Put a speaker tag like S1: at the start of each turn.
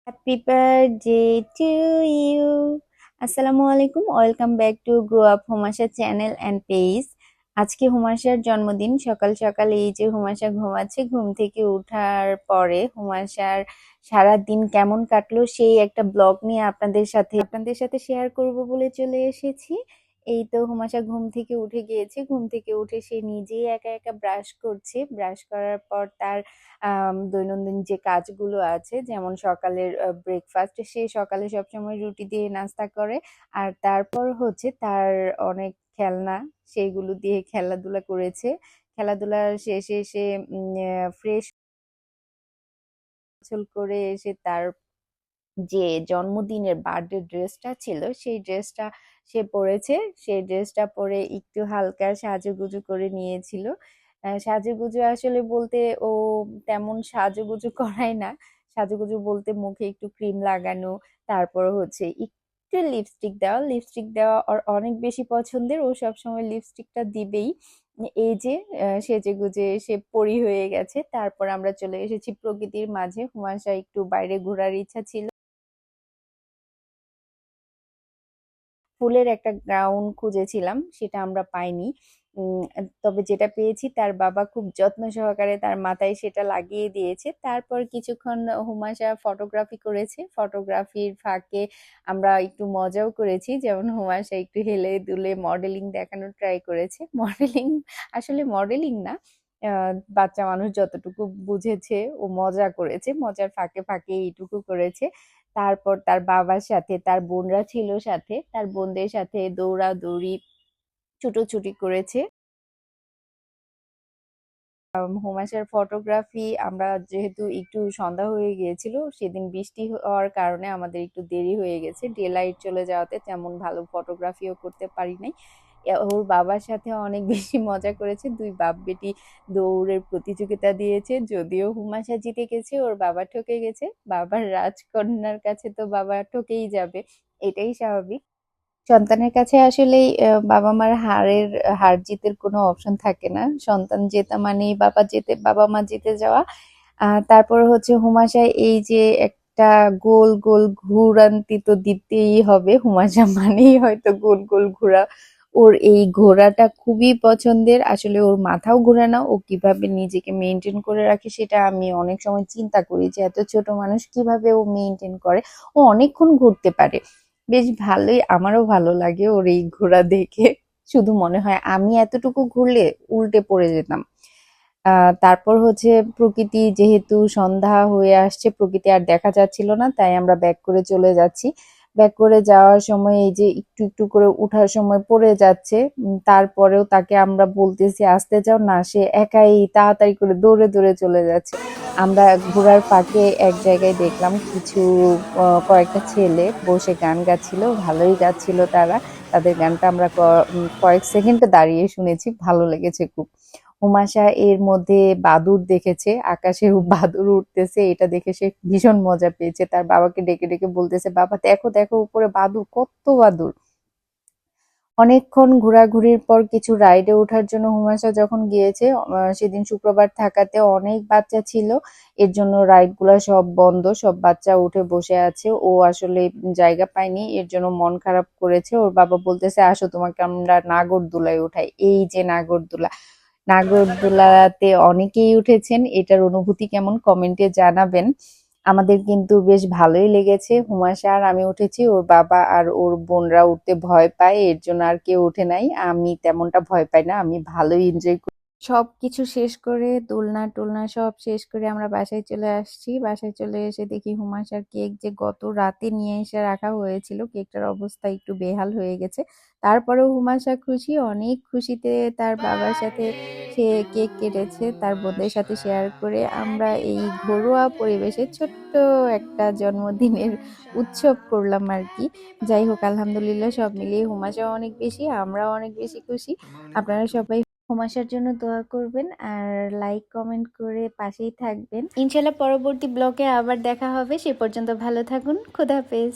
S1: Happy birthday to you. আসসালামু আলাইকুম, welcome back to grow up Humasha channel and page. আজকে হুমাশার জন্মদিন। সকাল সকাল এই যে হুমাশা ঘুমাচ্ছে, ঘুম থেকে ওঠার পরে হুমাশার সারা দিন কেমন কাটলো সেই একটা ব্লগ নিয়ে আপনাদের সাথে শেয়ার করব বলে চলে এসেছি। এই তো হুমাশা ঘুম থেকে উঠে গিয়েছে। ঘুম থেকে উঠে সে নিজেই একা একা ব্রাশ করছে। ব্রাশ করার পর তার দৈনন্দিন যে কাজগুলো আছে, যেমন সকালের ব্রেকফাস্ট, সে সকালে সবসময় রুটি দিয়ে নাস্তা করে। আর তারপর হচ্ছে তার অনেক খেলনা, সেইগুলো দিয়ে খেলাধুলা করেছে। খেলাধুলা শেষে সে ফ্রেশ গোসল করে এসে তার যে জন্মদিনের বার্থডে ড্রেসটা ছিল সেই ড্রেসটা সে পরেছে। সেই ড্রেসটা পরে একটু হালকা সাজুগুজু করে নিয়েছিল। সাজুগুজু আসলে বলতে ও তেমন সাজুগুজু করায় না। সাজুগুজু বলতে মুখে একটু ক্রিম লাগানো, তারপর হচ্ছে একটু লিপস্টিক দেওয়া ওর অনেক বেশি পছন্দের। ও সবসময় লিপস্টিকটা দিবেই। এই যে সেজে গুজে সে পরি হয়ে গেছে। তারপর আমরা চলে এসেছি প্রকৃতির মাঝে। হুমাশা একটু বাইরে ঘোরার ইচ্ছা ছিল। ফুলের একটা গাউন খুঁজেছিলাম, সেটা আমরা পাইনি। উম, তবে যেটা পেয়েছি তার বাবা খুব যত্ন সহকারে তার মাথায় সেটা লাগিয়ে দিয়েছে। তারপর কিছুক্ষণ হুমাশা ফটোগ্রাফি করেছে। ফটোগ্রাফির ফাঁকে আমরা একটু মজাও করেছি, যেমন হুমাশা একটু হেলে দুলে মডেলিং দেখানোর ট্রাই করেছে। মডেলিং আসলে মডেলিং না, বাচ্চা মানুষ যতটুকু বুঝেছে ও মজা করেছে, মজার ফাঁকে ফাঁকে এইটুকু করেছে। তারপর তার বাবার সাথে তার বোনরা ছিল সাথে, তার বোনদের সাথে দৌড়াদৌড়ি ছুটোছুটি করেছে। হুমায়ুনের ফটোগ্রাফি আমরা যেহেতু একটু সন্ধ্যা হয়ে গিয়েছিল, সেদিন বৃষ্টি হওয়ার কারণে আমাদের একটু দেরি হয়ে গেছে। ডে লাইট চলে যাওয়াতে তেমন ভালো ফটোগ্রাফিও করতে পারি নাই। ওর বাবার সাথে অনেক বেশি মজা করেছে। দুই বাপ বেটি দৌড়ের প্রতিযোগিতা দিয়েছে, যদিও হুমাশা জিতে গেছে, ওর বাবা ঠকে গেছে। বাবার রাজকন্যার কাছে তো বাবা ঠকেই যাবে, এটাই স্বাভাবিক। সন্তানের কাছে আসলেই বাবা মার হার জিতের কোনো অপশন থাকে না। সন্তান জেতা মানেই বাবা মা জিতে যাওয়া। তারপর হচ্ছে হুমাশায় এই যে একটা গোল গোল ঘুরান্তি তো দিতেই হবে। হুমাশা মানেই হয়তো গোল গোল ঘোরা। ওর এই ঘোরাটা খুবই পছন্দের। আসলে ওর মাথাও ঘোরে না। ও কিভাবে নিজেকে মেনটেন করে রাখে সেটা আমি অনেক সময় চিন্তা করি, যে এত ছোট মানুষ কিভাবে ও মেনটেন করে। ও অনেকক্ষণ ঘুরতে পারে, বেশ ভালোই। আমারও ভালো লাগে ওর এই ঘোরা দেখে। শুধু মনে হয় আমি এতটুকু ঘুরলে উল্টে পড়ে যেতাম। তারপর হচ্ছে প্রকৃতি, যেহেতু সন্ধ্যা হয়ে আসছে, প্রকৃতি আর দেখা যাচ্ছিল না, তাই আমরা ব্যাক করে চলে যাচ্ছি। ব্যাক করে যাওয়ার সময় এই যে একটু একটু করে উঠার সময় পড়ে যাচ্ছে। তারপরেও তাকে আমরা বলতেছি আস্তে যাও, না সে একাই তাড়াতাড়ি করে দৌড়ে দৌড়ে চলে যাচ্ছে। আমরা ঘোরার ফাঁকে এক জায়গায় দেখলাম কিছু কয়েকটা ছেলে বসে গান গাচ্ছিল, ভালোই গাচ্ছিল তারা। তাদের গানটা আমরা কয়েক সেকেন্ড দাঁড়িয়ে শুনেছি, ভালো লেগেছে খুব। হুমাশা এর মধ্যে বাদুড় দেখেছে, আকাশে বাদুড় উঠতেছে, এটা দেখে সে ভীষণ মজা পেয়েছে। তার বাবাকে ডেকে ডেকে বলতেছে, বাবা দেখো দেখো উপরে বাদুড়, কত বাদুড়। অনেকক্ষণ ঘোরাঘুরির পর কিছু রাইডে ওঠার জন্য হুমায়রা যখন গিয়েছে, সেদিন শুক্রবার থাকাতে অনেক বাচ্চা ছিল। এর জন্য রাইড গুলা সব বন্ধ, সব বাচ্চা উঠে বসে আছে। ও আসলে জায়গা পায়নি, এর জন্য মন খারাপ করেছে। ওর বাবা বলতেছে আসো তোমাকে আমরা নাগরদোলায় উঠাই। এই যে নাগরদোলা, নাগরদোলাতে অনেকেই উঠেছেন, এটার অনুভূতি কেমন কমেন্টে জানাবেন। আমাদের কিন্তু বেশ ভালোই লেগেছে। হুমাশা আর আমি উঠেছি, ওর বাবা আর ওর বোনরা উঠতে ভয় পায়, এর জন্য আর কেউ উঠে নাই। আমি তেমনটা ভয় পাই না, আমি ভালোই এনজয়। সবকিছু শেষ করে দোলনা টোলনা সব শেষ করে আমরা বাসায় চলে আসছি। বাসায় চলে এসে দেখি হুমাশার কেক যে গত রাতে নিয়ে এসে রাখা হয়েছিল, কেকটার অবস্থা একটু বেহাল হয়ে গেছে। তারপরেও হুমাশা খুশি, অনেক খুশিতে তার বাবার সাথে সে কেক কেটেছে তার বোনদের সাথে শেয়ার করে। আমরা এই ঘরোয়া পরিবেশে ছোট্ট একটা জন্মদিনের উৎসব করলাম আর কি। যাই হোক, আলহামদুলিল্লাহ সব মিলিয়ে হুমাশাও অনেক বেশি, আমরাও অনেক বেশি খুশি। আপনারা সবাই হুমাশার জন্য দোয়া করবেন আর লাইক কমেন্ট করে পাশেই থাকবেন। ইনশাল্লাহ পরবর্তী ব্লগে আবার দেখা হবে। সে পর্যন্ত ভালো থাকুন। খোদা হাফেজ।